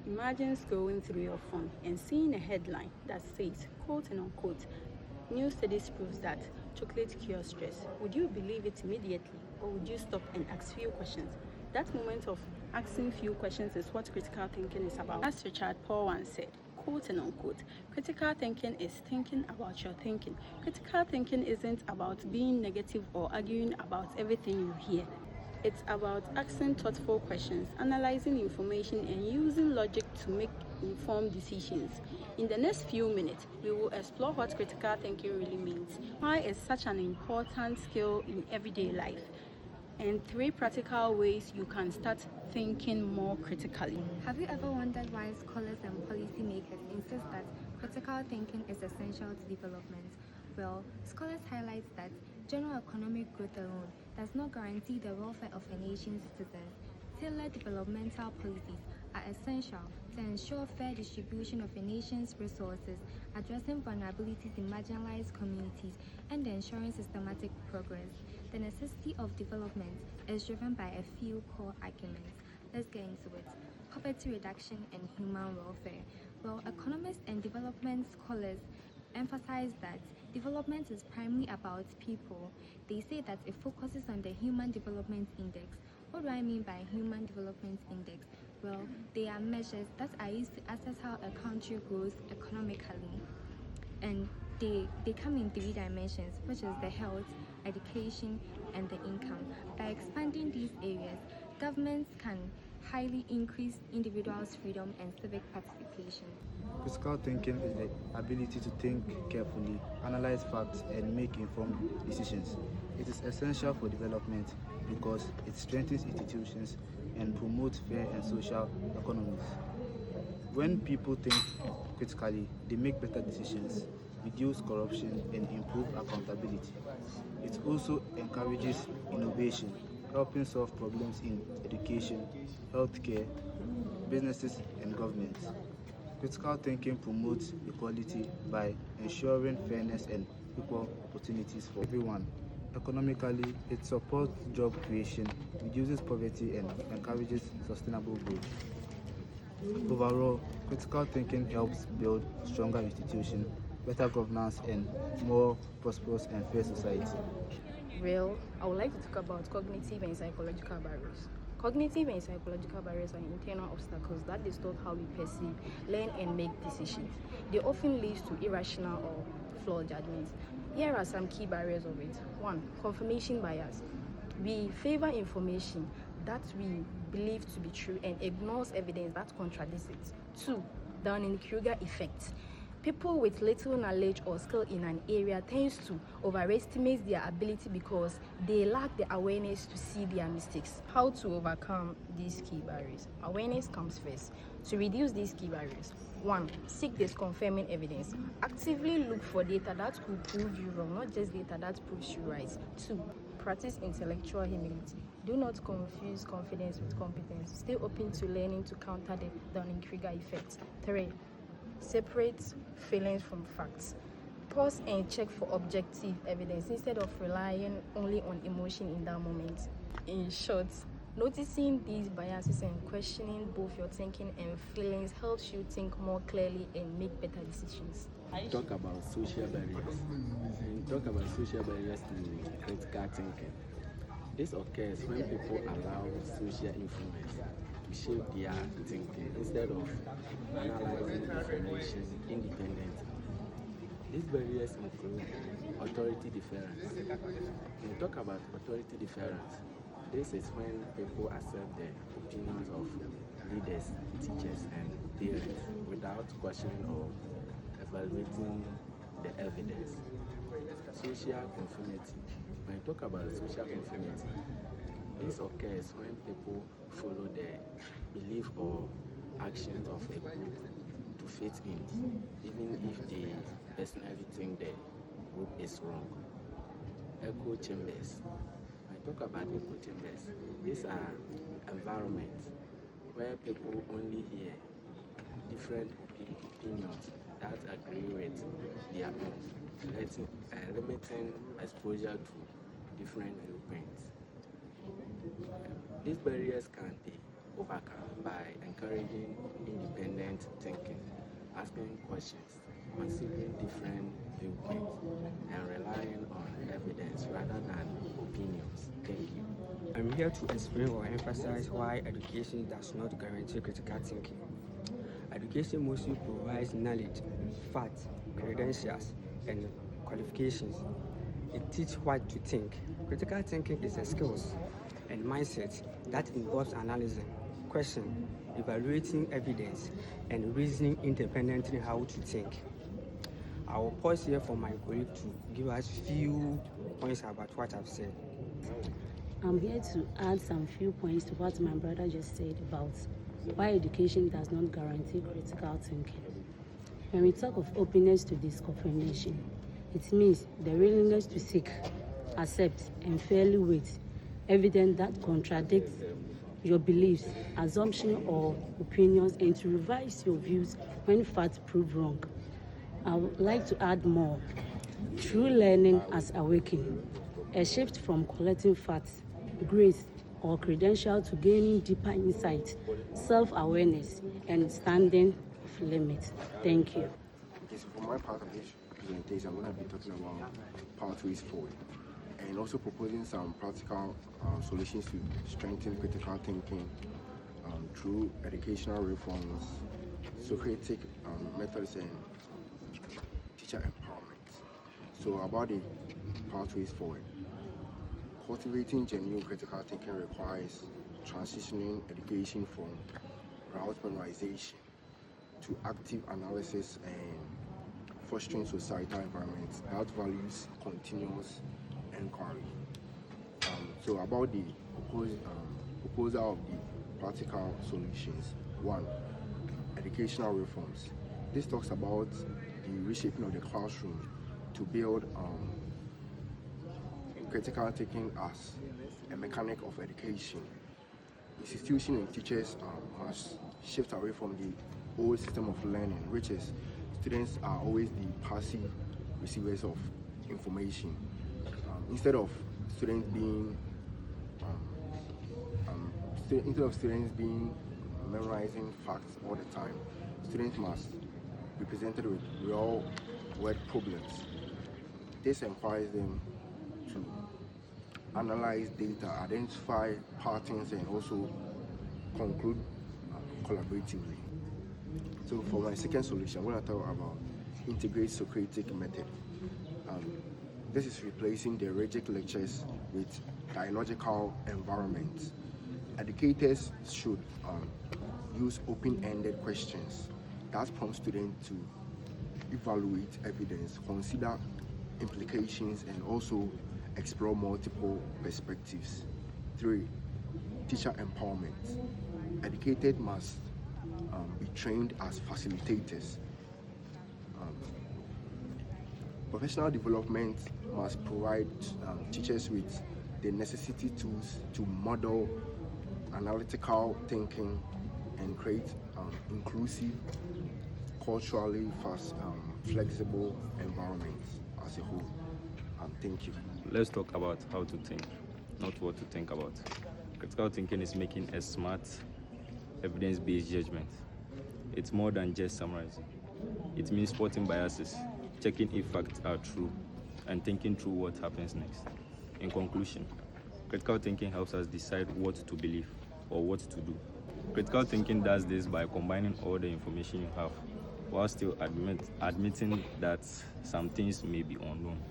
Imagine scrolling through your phone and seeing a headline that says, quote and unquote, new studies proves that chocolate cures stress. Would you believe it immediately or would you stop and ask few questions? That moment of asking few questions is what critical thinking is about. As Richard Paul once said, quote and unquote, critical thinking is thinking about your thinking. Critical thinking isn't about being negative or arguing about everything you hear. It's about asking thoughtful questions, analyzing information, and using logic to make informed decisions. In the next few minutes, we will explore what critical thinking really means, why it's such an important skill in everyday life, and 3 practical ways you can start thinking more critically. Have you ever wondered why scholars and policymakers insist that critical thinking is essential to development? Well, scholars highlight that general economic growth alone does not guarantee the welfare of a nation's citizens. Tailored developmental policies are essential to ensure fair distribution of a nation's resources, addressing vulnerabilities in marginalized communities, and ensuring systematic progress. The necessity of development is driven by a few core arguments. Let's get into it. Poverty reduction and human welfare. Well, economists and development scholars emphasize that development is primarily about people. They say that it focuses on the Human Development Index. What do I mean by Human Development Index? Well, they are measures that are used to assess how a country grows economically, and they come in 3 dimensions, which is the health, education, and the income. By expanding these areas, governments can highly increase individuals' freedom and civic participation. Critical thinking is the ability to think carefully, analyze facts, and make informed decisions. It is essential for development because it strengthens institutions and promotes fair and social economies. When people think critically, they make better decisions, reduce corruption, and improve accountability. It also encourages innovation, helping solve problems in education, healthcare, businesses, and government. Critical thinking promotes equality by ensuring fairness and equal opportunities for everyone. Economically, it supports job creation, reduces poverty, and encourages sustainable growth. Overall, critical thinking helps build stronger institutions, better governance, and more prosperous and fair society. Well, I would like to talk about cognitive and psychological barriers. Cognitive and psychological barriers are internal obstacles that distort how we perceive, learn, and make decisions. They often lead to irrational or flawed judgments. Here are some key barriers of it. 1. Confirmation bias. We favor information that we believe to be true and ignores evidence that contradicts it. 2. Dunning-Kruger effect. People with little knowledge or skill in an area tends to overestimate their ability because they lack the awareness to see their mistakes. How to overcome these key barriers? Awareness comes first. To reduce these key barriers, 1. Seek disconfirming evidence. Actively look for data that could prove you wrong, not just data that proves you right. 2. Practice intellectual humility. Do not confuse confidence with competence. Stay open to learning to counter the Dunning-Kruger effect. 3. Separate feelings from facts. Pause and check for objective evidence instead of relying only on emotion in that moment. In short, noticing these biases and questioning both your thinking and feelings helps you think more clearly and make better decisions. Talk about social barriers. Talk about social barriers to critical thinking. This occurs when people allow social influence to shape their thinking instead of analyzing information independently. These barriers include authority difference. When we talk about authority difference, this is when people accept the opinions of leaders, teachers, and parents without questioning or evaluating the evidence. Social conformity. When we talk about social conformity, this occurs when people follow the belief or actions of a group to fit in, even if they personally think the group is wrong. Echo chambers. When I talk about echo chambers, these are environments where people only hear different opinions that agree with their own, limiting exposure to different viewpoints. These barriers can be overcome by encouraging independence asking questions, considering different viewpoints, and relying on evidence rather than opinions. Thank you. I'm here to explain or emphasize why education does not guarantee critical thinking. Education mostly provides knowledge, facts, credentials, and qualifications. It teaches what to think. Critical thinking is a skill and mindset that involves analyzing, questioning, evaluating evidence, and reasoning independently how to think. I will pause here for my colleague to give us few points about what I've said. I'm here to add some few points to what my brother just said about why education does not guarantee critical thinking. When we talk of openness to discrimination, it means the willingness to seek, accept, and fairly weight evidence that contradicts your beliefs, assumptions, or opinions, and to revise your views when facts prove wrong. I would like to add more. True learning as awakening, a shift from collecting facts, grades, or credentials to gaining deeper insight, self-awareness, and understanding of limits. Thank you. Okay, so for my part of this presentation, I'm going to be talking about pathways forward and also proposing some practical solutions to strengthen critical thinking through educational reforms, Socratic methods, and teacher empowerment. So about the pathways forward. Cultivating genuine critical thinking requires transitioning education from route memorization to active analysis and fostering societal environments that values continuous inquiry. So about the proposal of the practical solutions. 1. Educational reforms. This talks about the reshaping of the classroom to build critical thinking as a mechanic of education. Institutions and teachers must shift away from the old system of learning, which is students are always the passive receivers of information. Instead of students being memorizing facts all the time, students must be presented with real world problems. This requires them to analyze data, identify patterns, and also conclude collaboratively. So for my second solution, I'm going to talk about integrate Socratic method. This is replacing the rigid lectures with dialogical environments. Educators should use open-ended questions that prompt students to evaluate evidence, consider implications, and also explore multiple perspectives. 3. Teacher empowerment. Educators must be trained as facilitators. Professional development must provide teachers with the necessary tools to model analytical thinking and create inclusive, culturally flexible environments as a whole. Thank you. Let's talk about how to think, not what to think about. Critical thinking is making a smart, evidence-based judgment. It's more than just summarizing. It means spotting biases, checking if facts are true, and thinking through what happens next. In conclusion, critical thinking helps us decide what to believe or what to do. Critical thinking does this by combining all the information you have, while still admitting that some things may be unknown.